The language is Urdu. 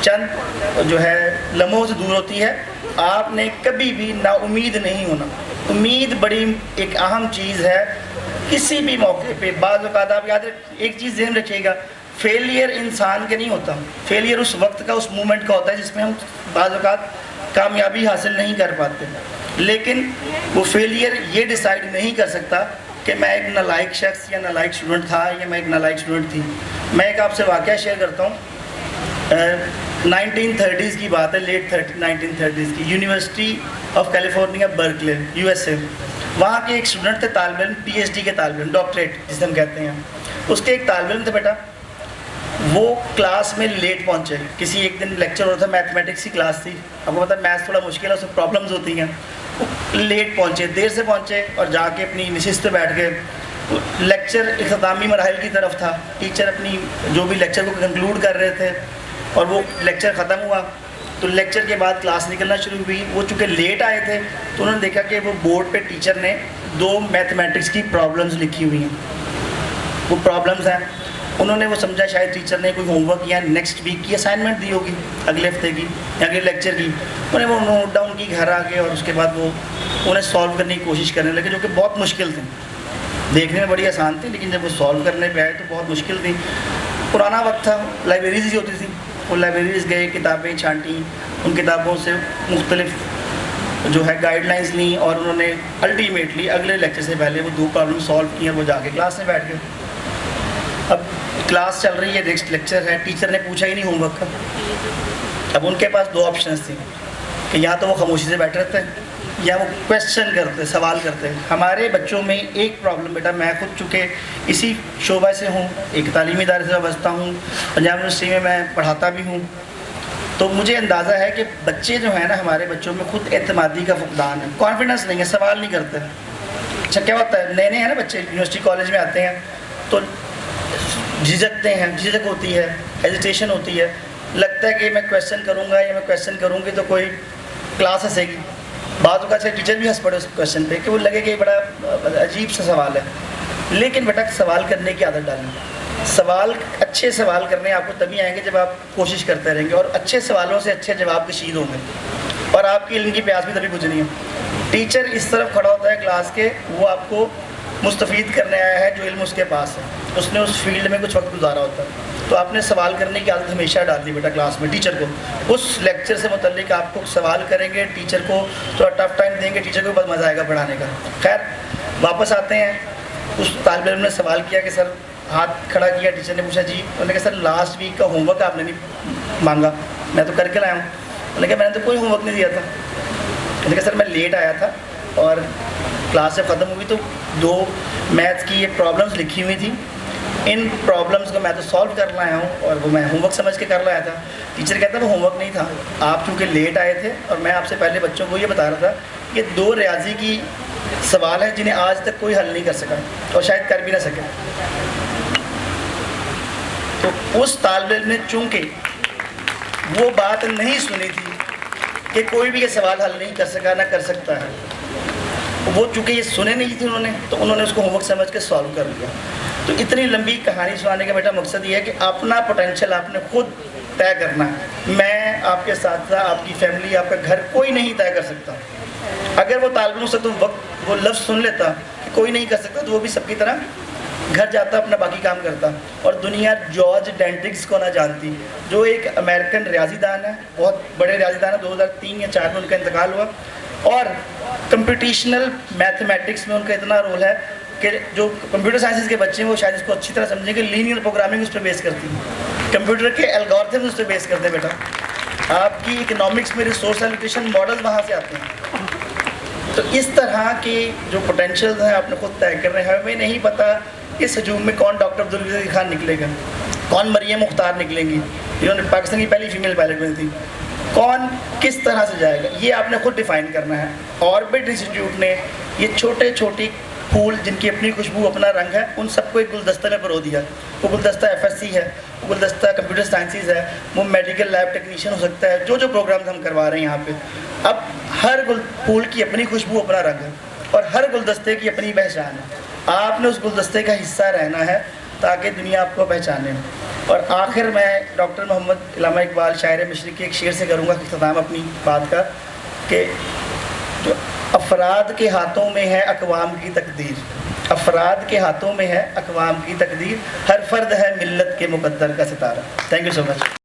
چند جو ہے لمحوں سے دور ہوتی ہے. آپ نے کبھی بھی نا امید نہیں ہونا. امید بڑی ایک اہم چیز ہے کسی بھی موقع پہ. بعض اوقات آپ یاد ایک چیز ذہن رکھیے گا, فیلئر انسان کے نہیں ہوتا, فیلئر اس وقت کا, اس مومنٹ کا ہوتا ہے جس میں ہم بعض اوقات کامیابی حاصل نہیں کر پاتے. لیکن وہ فیلئر یہ ڈیسائیڈ نہیں کر سکتا کہ میں ایک نالائق شخص یا نالائق اسٹوڈنٹ تھا یا میں ایک نالائق اسٹوڈنٹ تھی. میں ایک آپ سے واقعہ شیئر کرتا ہوں. 1930s کی بات ہے, لیٹ 1930s کی. University of California Berkeley, USA. وہاں کے ایک اسٹوڈنٹ تھے, طالب علم, PhD کے طالب علم, ڈاکٹریٹ جسے ہم کہتے ہیں. اس کے ایک طالب علم تھے بیٹا, وہ کلاس میں لیٹ پہنچے. کسی ایک دن لیکچر ہو رہا تھا, میتھمیٹکس کی کلاس تھی. آپ کو پتا ہے میتھس تھوڑا مشکل ہے, اس میں پرابلمز ہوتی ہیں. لیٹ پہنچے, دیر سے پہنچے, اور جا کے اپنی نشست پہ بیٹھ گئے. لیکچر اختتامی مراحل کی طرف تھا. ٹیچر اپنی جو بھی لیکچر کو کنکلوڈ کر رہے تھے اور وہ لیکچر ختم ہوا. تو لیکچر کے بعد کلاس نکلنا شروع ہوئی. وہ چونکہ لیٹ آئے تھے تو انہوں نے دیکھا کہ وہ بورڈ پہ ٹیچر نے 2 میتھمیٹکس کی پرابلمز لکھی ہوئی ہیں. وہ پرابلمز ہیں, انہوں نے وہ سمجھا شاید ٹیچر نے کوئی ہوم ورک یا نیکسٹ ویک کی اسائنمنٹ دی ہوگی, اگلے ہفتے کی یا اگلے لیکچر کی. انہوں نے وہ نوٹ ڈاؤن کی گھر آ کے, اور اس کے بعد وہ انہیں سالو کرنے کی کوشش کرنے لگے, جو کہ بہت مشکل تھی. دیکھنے میں بڑی آسان تھی لیکن جب وہ سالو کرنے پہ آئے تو بہت مشکل تھی. پرانا وقت تھا, لائبریریز ہی ہوتی تھی. وہ لائبریریز گئے, کتابیں چھانٹیں, ان کتابوں سے مختلف جو ہے گائیڈ لائنس لیں, اور انہوں نے الٹیمیٹلی اگلے لیکچر سے پہلے وہ 2 پرابلم سالو کی, اور وہ جا کے کلاس میں بیٹھ گئے. اب کلاس چل رہی ہے, نیکسٹ لیکچر ہے, ٹیچر نے پوچھا ہی نہیں ہوم ورک کا. اب ان کے پاس 2 آپشنس تھیں کہ یا تو وہ خاموشی سے بیٹھ رہتے یا وہ کویسچن کرتے, سوال کرتے. ہمارے بچوں میں ایک پرابلم بیٹا, میں خود چونکہ اسی شعبہ سے ہوں, ایک تعلیمی ادارے سے وابستہ ہوں, پنجاب یونیورسٹی میں میں پڑھاتا بھی ہوں, تو مجھے اندازہ ہے کہ بچے جو ہیں نا, ہمارے بچوں میں خود اعتمادی کا فقدان ہے, کانفیڈنس نہیں ہے, سوال نہیں کرتے. اچھا کیا ہوتا ہے, نئے نئے ہیں نا بچے, یونیورسٹی کالج میں آتے ہیں تو جھجکتے ہیں, جھجک ہوتی ہے, ہیزیٹیشن ہوتی ہے, لگتا ہے کہ میں کویسچن کروں گا یا میں کویسچن کروں گی تو کوئی کلاس ہنسے گی. بعض اوقات سے ٹیچر بھی ہنس پڑے اس کویسچن پہ کہ وہ لگے کہ یہ بڑا عجیب سا سوال ہے. لیکن بیٹا سوال کرنے کی عادت ڈالیں. سوال, اچھے سوال کرنے آپ کو تبھی آئیں گے جب آپ کوشش کرتے رہیں گے, اور اچھے سوالوں سے اچھے جواب کشید ہوں گے, اور آپ کی علم کی پیاس بھی تبھی بجھنی ہے. ٹیچر اس طرف کھڑا ہوتا ہے کلاس کے, وہ آپ کو مستفید کرنے آیا ہے جو علم اس کے پاس ہے, اس نے اس فیلڈ میں کچھ وقت گزارا ہوتا ہے. تو آپ نے سوال کرنے کی عادت ہمیشہ ڈال دی بیٹا کلاس میں. ٹیچر کو اس لیکچر سے متعلق آپ کو سوال کریں گے, ٹیچر کو تھوڑا ٹف ٹائم دیں گے, ٹیچر کو بہت مزہ آئے گا پڑھانے کا. خیر واپس آتے ہیں, اس طالب علم نے سوال کیا کہ سر, ہاتھ کھڑا کیا, ٹیچر نے پوچھا جی. انہوں نے کہا سر لاسٹ ویک کا ہوم ورک آپ نے نہیں مانگا, میں تو کر کے لایا ہوں. انہوں نے کہا میں نے تو کوئی ہوم ورک نہیں دیا تھا. انہوں نے کہا سر میں لیٹ آیا تھا اور کلاس جب ختم ہوئی تو 2 میتھس کی یہ پرابلمس لکھی ہوئی تھیں, ان پرابلمس کو میں تو سالو کر لایا ہوں, اور وہ میں ہوم ورک سمجھ کے کر لایا تھا. ٹیچر کہتا ہے وہ ہوم ورک نہیں تھا, آپ چونکہ لیٹ آئے تھے, اور میں آپ سے پہلے بچوں کو یہ بتا رہا تھا کہ 2 ریاضی کی سوال ہیں جنہیں آج تک کوئی حل نہیں کر سکا, اور شاید کر بھی نہ سکے. تو اس طالب علم نے چونکہ وہ بات نہیں سنی تھی کہ کوئی بھی یہ سوال حل نہیں کر سکا, نہ کر سکتا ہے, وہ چونکہ یہ سنے نہیں تھی انہوں نے, تو انہوں نے اس کو ہوم ورک سمجھ کے سالو کر لیا. تو اتنی لمبی کہانی سنانے کا بیٹا مقصد یہ ہے کہ اپنا پوٹینشیل آپ نے خود طے کرنا ہے. میں, آپ کے ساتھ آپ کی فیملی, آپ کا گھر, کوئی نہیں طے کر سکتا. اگر وہ طالب علم سے تو وقت وہ لفظ سن لیتا کہ کوئی نہیں کر سکتا, تو وہ بھی سب کی طرح گھر جاتا, اپنا باقی کام کرتا. اور دنیا جارج ڈینٹرکس کو نہ جانتی, جو ایک امریکن ریاضی دان ہے, بہت بڑے ریاضی دان ہے, 2003 یا 2004 میں ان کا انتقال ہوا. اور کمپٹیشنل میتھمیٹکس میں ان کا اتنا رول ہے کہ جو کمپیوٹر سائنسز کے بچے ہیں وہ شاید اس کو اچھی طرح سمجھیں کہ لینئر پروگرامنگ اس پہ بیس کرتی ہے, کمپیوٹر کے الگورتھمز اس پہ بیس کرتے ہیں. بیٹا آپ کی اکنامکس میں ریسورس ایلوکیشن ماڈل وہاں سے آتے ہیں. تو اس طرح کے جو پوٹینشیلز ہیں آپ نے خود طے کر رہے ہیں. ہمیں نہیں پتہ اس ہجوم میں کون ڈاکٹر عبدالوزیر خان نکلے گا, کون مریم مختار نکلیں گی, انہوں نے پاکستان کی پہلی فیمیل پائلٹ بنی تھی, کون کس طرح سے جائے گا, یہ آپ نے خود ڈیفائن کرنا ہے. آربٹ انسٹیٹیوٹ نے یہ چھوٹے چھوٹی پھول جن کی اپنی خوشبو, اپنا رنگ ہے, ان سب کو ایک گلدستہ میں پرو دیا. وہ گلدستہ FSC ہے, وہ گلدستہ کمپیوٹر سائنسز ہے, وہ میڈیکل لیب ٹیکنیشین ہو سکتا ہے, جو جو پروگرامز ہم کروا رہے ہیں یہاں پہ. اب ہر پھول کی اپنی خوشبو, اپنا رنگ ہے, اور ہر گلدستے کی اپنی پہچان ہے. آپ نے اس گلدستے کا حصہ رہنا ہے تاکہ دنیا آپ کو پہچانے. اور آخر میں ڈاکٹر محمد علامہ اقبال شاعر مشرق کے ایک شعر سے کروں گا اختتام اپنی بات کا، کہ جو افراد کے ہاتھوں میں ہے اقوام کی تقدیر، افراد کے ہاتھوں میں ہے اقوام کی تقدیر، ہر فرد ہے ملت کے مقدر کا ستارہ۔ Thank you so much.